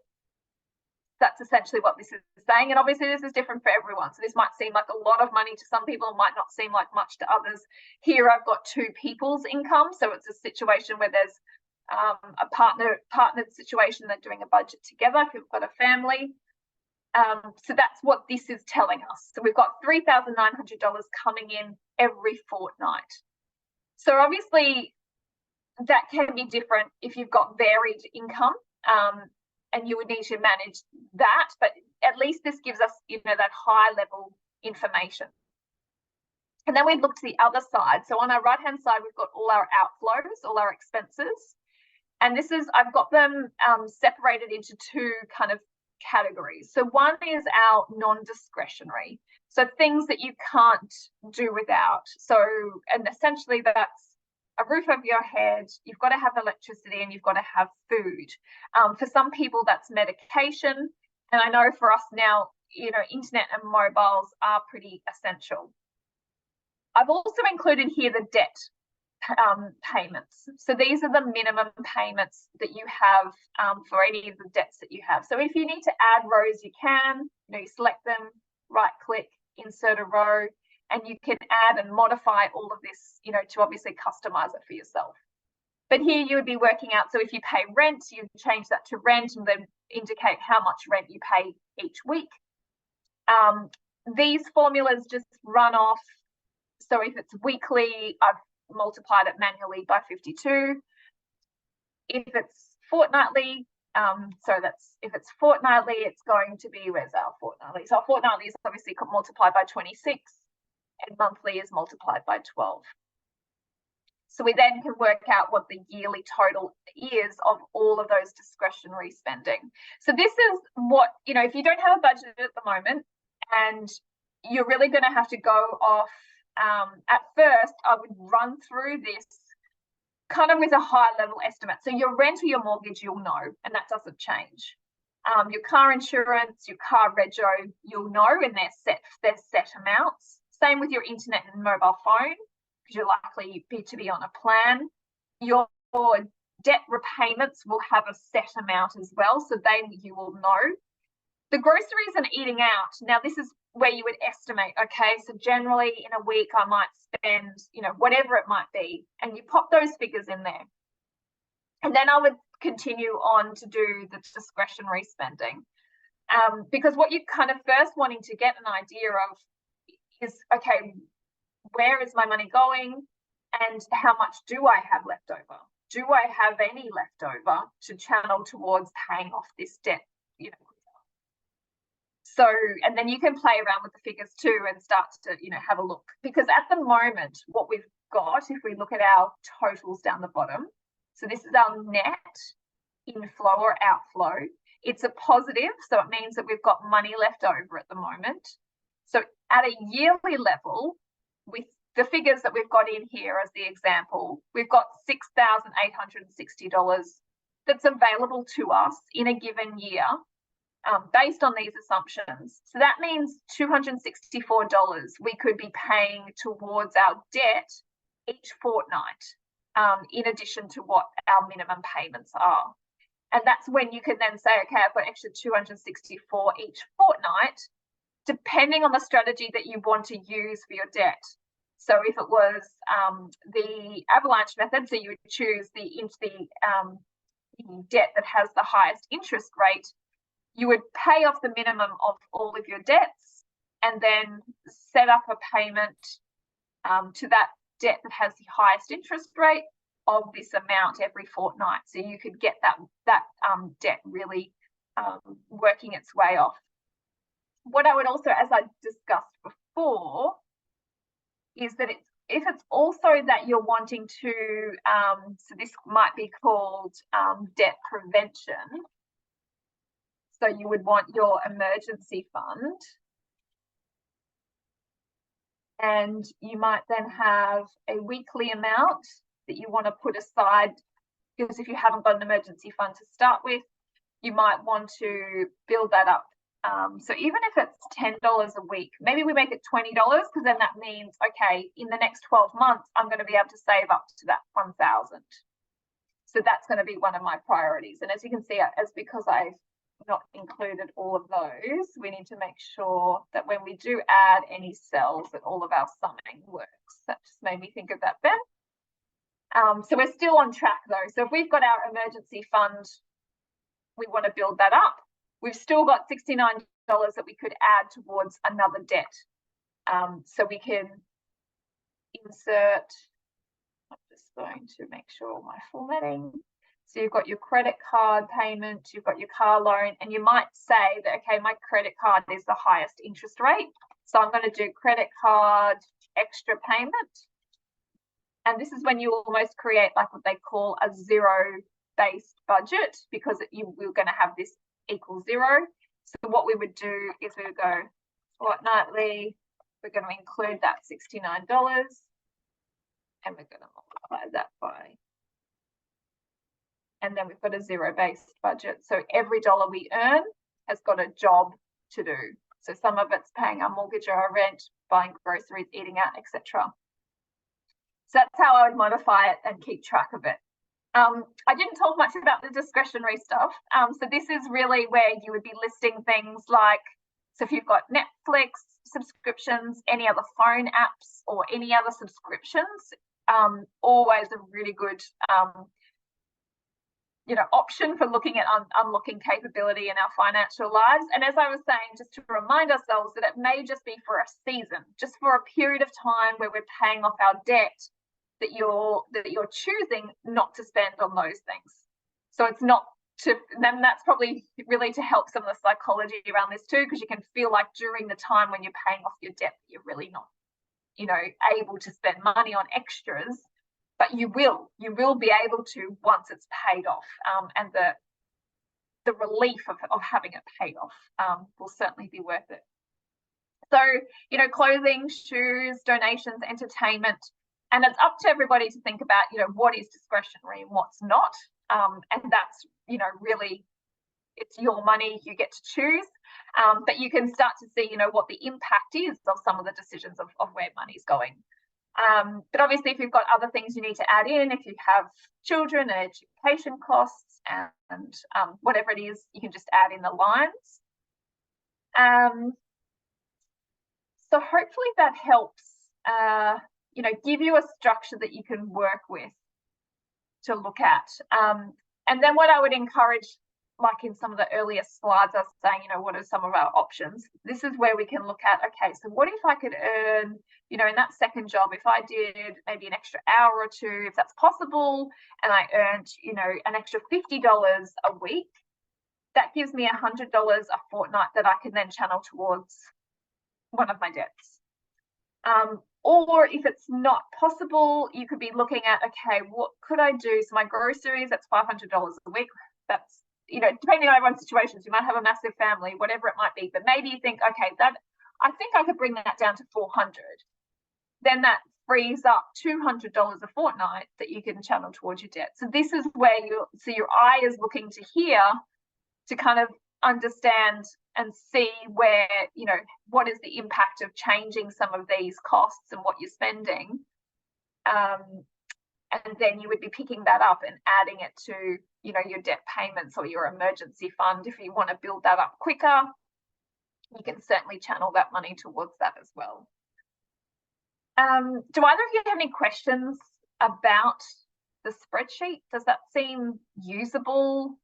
That's essentially what this is saying. And obviously this is different for everyone. So this might seem like a lot of money to some people, might not seem like much to others. Here I've got two people's income. So it's a situation where there's a partnered situation, they're doing a budget together if you've got a family. So that's what this is telling us. So we've got $3,900 coming in every fortnight. So obviously that can be different if you've got varied income, and you would need to manage that, but at least this gives us, you know, that high level information. And then we look to the other side. So on our right hand side, we've got all our outflows, all our expenses. And this is, I've got them separated into two kind of categories. So one is our non-discretionary. So things that you can't do without. So, and essentially that's a roof over your head, you've got to have electricity, and you've got to have food. For some people, that's medication. And I know for us now, you know, internet and mobiles are pretty essential. I've also included here the debt payments. So these are the minimum payments that you have for any of the debts that you have. So if you need to add rows, you can, you know, you select them, right click, insert a row, and you can add and modify all of this, you know, to obviously customize it for yourself. But here you would be working out, so if you pay rent, you change that to rent and then indicate how much rent you pay each week. These formulas just run off. So if it's weekly, I've multiplied it manually by 52. If it's fortnightly, if it's fortnightly, it's going to be, where's our fortnightly? So our fortnightly is obviously multiplied by 26, and monthly is multiplied by 12. So we then can work out what the yearly total is of all of those discretionary spending. So this is what, you know, if you don't have a budget at the moment and you're really going to have to go off at first I would run through this kind of with a high level estimate. So your rent or your mortgage, you'll know, and that doesn't change. Your car insurance, your car rego, you'll know, and they're set amounts. Same with your internet and mobile phone, because you're likely to be on a plan. Your debt repayments will have a set amount as well, so you will know. The groceries and eating out, now this is where you would estimate, okay, so generally in a week I might spend, whatever it might be, and you pop those figures in there. And then I would continue on to do the discretionary spending, because what you're kind of first wanting to get an idea of is, okay, where is my money going and how much do I have left over? Do I have any left over to channel towards paying off this debt, So, and then you can play around with the figures too and start to, have a look. Because at the moment, what we've got, if we look at our totals down the bottom, so this is our net inflow or outflow. It's a positive, so it means that we've got money left over at the moment. So at a yearly level, with the figures that we've got in here as the example, we've got $6,860 that's available to us in a given year, based on these assumptions. So that means $264 we could be paying towards our debt each fortnight, in addition to what our minimum payments are. And that's when you can then say, okay, I've got extra $264 each fortnight, depending on the strategy that you want to use for your debt. So if it was the avalanche method, so you would choose the debt that has the highest interest rate, you would pay off the minimum of all of your debts and then set up a payment to that debt that has the highest interest rate of this amount every fortnight. So you could get that debt really working its way off. What I would also, as I discussed before, is that if it's also that you're wanting to, so this might be called debt prevention. So you would want your emergency fund, and you might then have a weekly amount that you want to put aside, because if you haven't got an emergency fund to start with, you might want to build that up. So even if it's $10 a week, maybe we make it $20, because then that means, okay, in the next 12 months, I'm going to be able to save up to that 1,000. So that's going to be one of my priorities. And as you can see, as because I've not included all of those, we need to make sure that when we do add any cells, that all of our summing works. That just made me think of that then. So we're still on track though. So if we've got our emergency fund, we want to build that up. We've still got $69 that we could add towards another debt. So we can insert, I'm just going to make sure my formatting. So you've got your credit card payment, you've got your car loan, and you might say that, okay, my credit card is the highest interest rate. So I'm going to do credit card extra payment. And this is when you almost create like what they call a zero-based budget, because we're going to have this equal zero. So what we would do is we would go fortnightly, we're going to include that $69, and we're going to multiply that by, and then we've got a zero-based budget. So every dollar we earn has got a job to do. So some of it's paying our mortgage or our rent, buying groceries, eating out, etc. So that's how I would modify it and keep track of it. I didn't talk much about the discretionary stuff. So this is really where you would be listing things like, so if you've got Netflix subscriptions, any other phone apps or any other subscriptions, always a really good option for looking at unlocking capability in our financial lives. And as I was saying, just to remind ourselves that it may just be for a season, just for a period of time where we're paying off our debt, that you're choosing not to spend on those things. So it's not to, then that's probably really to help some of the psychology around this too, because you can feel like during the time when you're paying off your debt, you're really not, able to spend money on extras, but you will be able to once it's paid off, and the relief of having it paid off will certainly be worth it. So, you know, clothing, shoes, donations, entertainment, and it's up to everybody to think about, you know, what is discretionary and what's not. And that's, you know, really, it's your money, you get to choose. But you can start to see, you know, what the impact is of some of the decisions of where money's going. But obviously, if you've got other things you need to add in, if you have children and education costs and whatever it is, you can just add in the lines. So hopefully that helps, you know, give you a structure that you can work with to look at. And then what I would encourage, like in some of the earlier slides, I was saying, you know, what are some of our options? This is where we can look at, okay, so what if I could earn, you know, in that second job, if I did maybe an extra hour or two, if that's possible, and I earned, you know, an extra $50 a week, that gives me $100 a fortnight that I can then channel towards one of my debts. Or if it's not possible, you could be looking at, okay, what could I do? So my groceries, that's $500 a week. That's, you know, depending on everyone's situations, you might have a massive family, whatever it might be, but maybe you think, okay, that I think I could bring that down to 400. Then that frees up $200 a fortnight that you can channel towards your debt. So this is where your eye is looking to here to kind of understand and see where, you know, what is the impact of changing some of these costs and what you're spending. And then you would be picking that up and adding it to, you know, your debt payments or your emergency fund. If you want to build that up quicker, you can certainly channel that money towards that as well. Do either of you have any questions about the spreadsheet? Does that seem usable?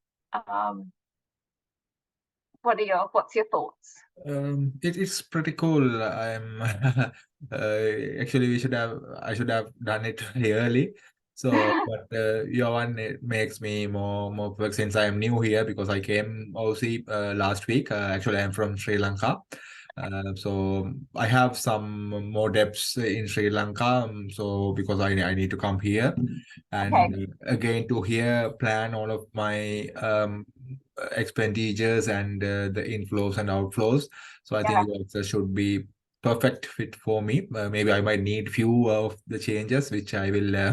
What's your thoughts? It is pretty cool. I'm actually I should have done it early. So, but your one, it makes me more perfect since I am new here because I came OC last week. Actually, I'm from Sri Lanka. So I have some more debts in Sri Lanka. So because I need to come here and Okay. again to here plan all of my expenditures and the inflows and outflows. So I think it should be perfect fit for me. Maybe I might need few of the changes, which I will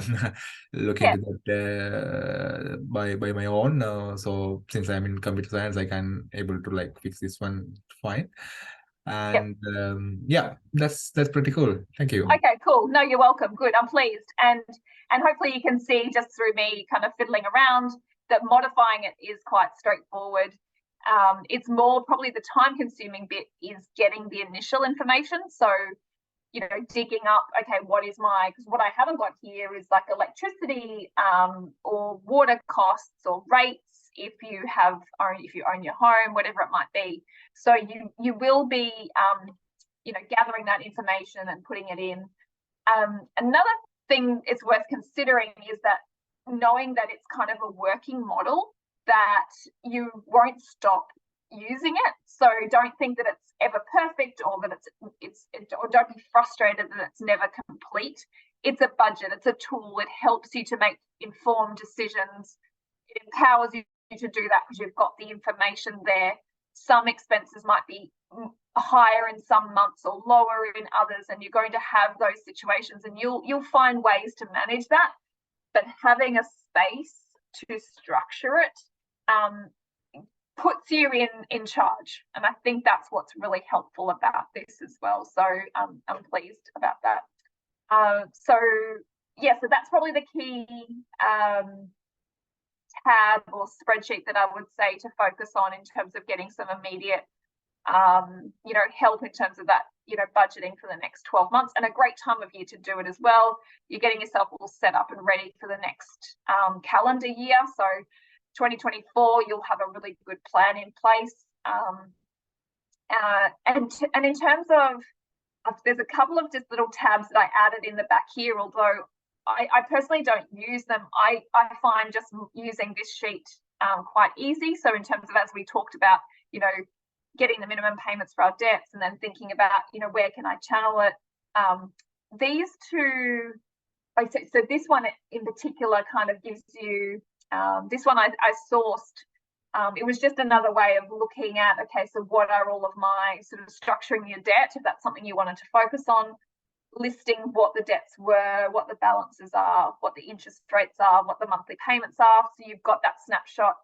look into that by my own. So since I'm in computer science, I can able to like fix this one fine. And yeah, that's pretty cool. Thank you. Okay, cool. No, you're welcome. Good. I'm pleased. And hopefully you can see just through me kind of fiddling around that modifying it is quite straightforward. It's more probably the time consuming bit is getting the initial information. So, you know, digging up, okay, what is because what I haven't got here is like electricity or water costs or rates if you own your home, whatever it might be. So you will be, you know, gathering that information and putting it in. Another thing it's worth considering is that knowing that it's kind of a working model, that you won't stop using it. So don't think that it's ever perfect or that or don't be frustrated that it's never complete. It's a budget, it's a tool, it helps you to make informed decisions. It empowers you to do that because you've got the information there. Some expenses might be higher in some months or lower in others, and you're going to have those situations and you'll find ways to manage that. But having a space to structure it puts you in charge. And I think that's what's really helpful about this as well. So I'm pleased about that. So that's probably the key tab or spreadsheet that I would say to focus on in terms of getting some immediate you know, help in terms of that, you know, budgeting for the next 12 months, and a great time of year to do it as well. You're getting yourself all set up and ready for the next calendar year. So 2024, you'll have a really good plan in place. And in terms of, there's a couple of just little tabs that I added in the back here, although I personally don't use them. I find just using this sheet quite easy. So in terms of, as we talked about, you know, getting the minimum payments for our debts and then thinking about, you know, where can I channel it? These two, so this one in particular kind of gives you, this one I sourced It was just another way of looking at, okay, so what are all of my sort of structuring your debt, if that's something you wanted to focus on, listing what the debts were, what the balances are, what the interest rates are, what the monthly payments are. So you've got that snapshot.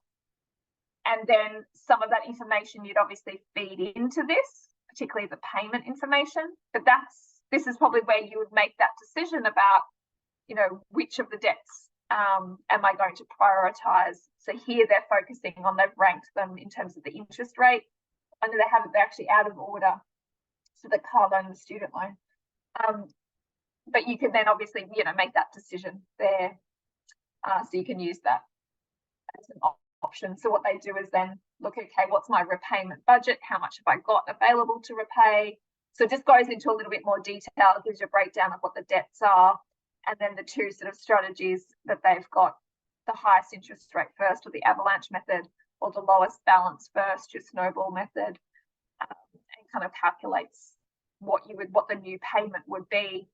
And then some of that information you'd obviously feed into this, particularly the payment information. But this is probably where you would make that decision about, you know, which of the debts am I going to prioritize. So here they're focusing on, they've ranked them in terms of the interest rate. I know they're actually out of order. So the car loan, the student loan. But you can then obviously, you know, make that decision there. So you can use that as an option. So what they do is then look, okay, what's my repayment budget? How much have I got available to repay? So it just goes into a little bit more detail, gives you a breakdown of what the debts are, and then the two sort of strategies that they've got, the highest interest rate first, or the avalanche method, or the lowest balance first, your snowball method, and kind of calculates what the new payment would be.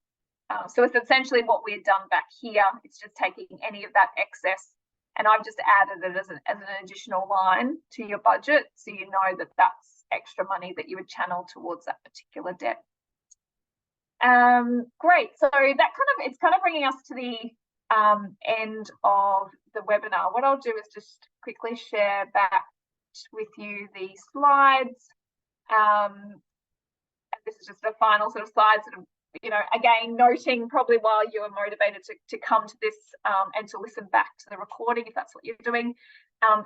So it's essentially what we had done back here. It's just taking any of that excess, and I've just added it as an additional line to your budget, so you know that that's extra money that you would channel towards that particular debt. Great. So that it's kind of bringing us to the end of the webinar. What I'll do is just quickly share back with you the slides. And this is just the final sort of slides, sort of, you know, again, noting probably while you are motivated to come to this and to listen back to the recording, if that's what you're doing,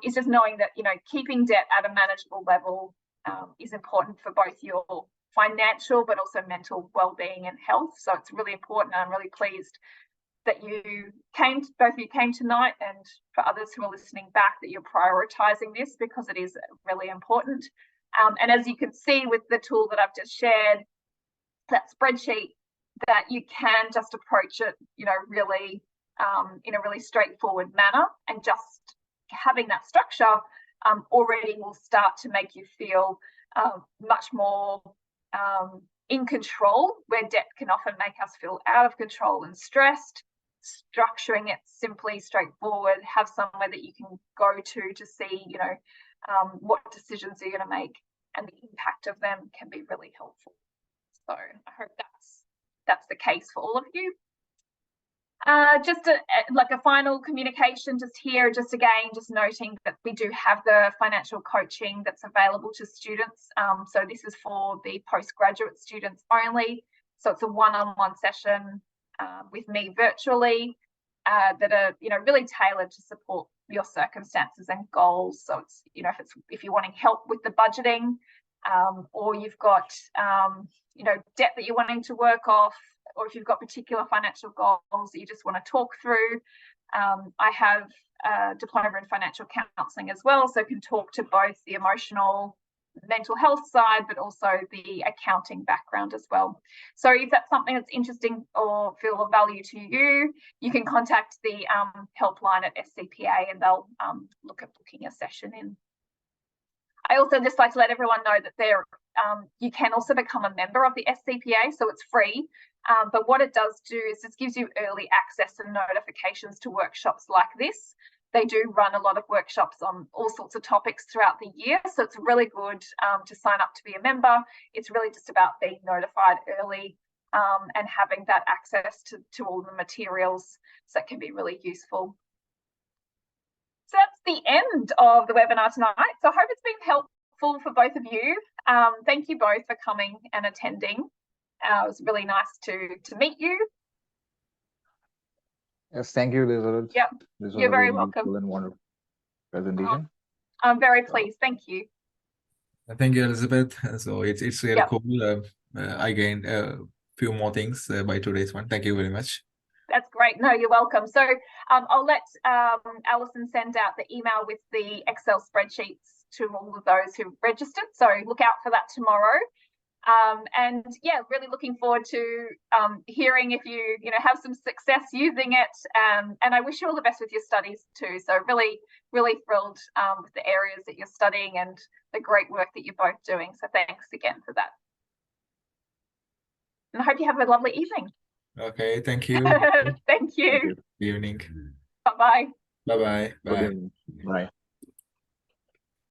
is just knowing that, you know, keeping debt at a manageable level is important for both your financial but also mental well-being and health. So it's really important. I'm really pleased that both of you came tonight, and for others who are listening back, that you're prioritizing this, because it is really important. And as you can see with the tool that I've just shared, that spreadsheet, that you can just approach it, you know, really in a really straightforward manner, and just having that structure already will start to make you feel much more in control, where debt can often make us feel out of control and stressed. Structuring it simply, straightforward, have somewhere that you can go to see, you know, what decisions you're going to make, and the impact of them can be really helpful. So I hope that's the case for all of you. Just like a final communication just here, just again, just noting that we do have the financial coaching that's available to students. So this is for the postgraduate students only. So it's a one-on-one session with me virtually that are, you know, really tailored to support your circumstances and goals. So it's, you know, if you're wanting help with the budgeting, or you've got, you know, debt that you're wanting to work off, or if you've got particular financial goals that you just want to talk through. I have a diploma in financial counselling as well, so can talk to both the emotional, mental health side, but also the accounting background as well. So if that's something that's interesting or feel of value to you, you can contact the helpline at SCPA, and they'll look at booking a session in. I also just like to let everyone know that you can also become a member of the SCPA, so it's free. But what it does do is this gives you early access and notifications to workshops like this. They do run a lot of workshops on all sorts of topics throughout the year, so it's really good to sign up to be a member. It's really just about being notified early and having that access to all the materials, so that can be really useful. So that's the end of the webinar tonight. So I hope it's been helpful for both of you. Thank you both for coming and attending. It was really nice to meet you. Yes, thank you, Elizabeth. Yep, you're very welcome. Useful and wonderful presentation. I'm very pleased. Thank you. Thank you, Elizabeth. So it's really Yep. cool. I gained a few more things by today's one. Thank you very much. That's great. No, you're welcome. So I'll let Alison send out the email with the Excel spreadsheets to all of those who've registered. So look out for that tomorrow. And yeah, really looking forward to hearing if you have some success using it. And I wish you all the best with your studies too. So really, really thrilled with the areas that you're studying and the great work that you're both doing. So thanks again for that. And I hope you have a lovely evening. Okay, thank you. Thank you. Good evening. Bye-bye. Bye-bye. Bye. Bye.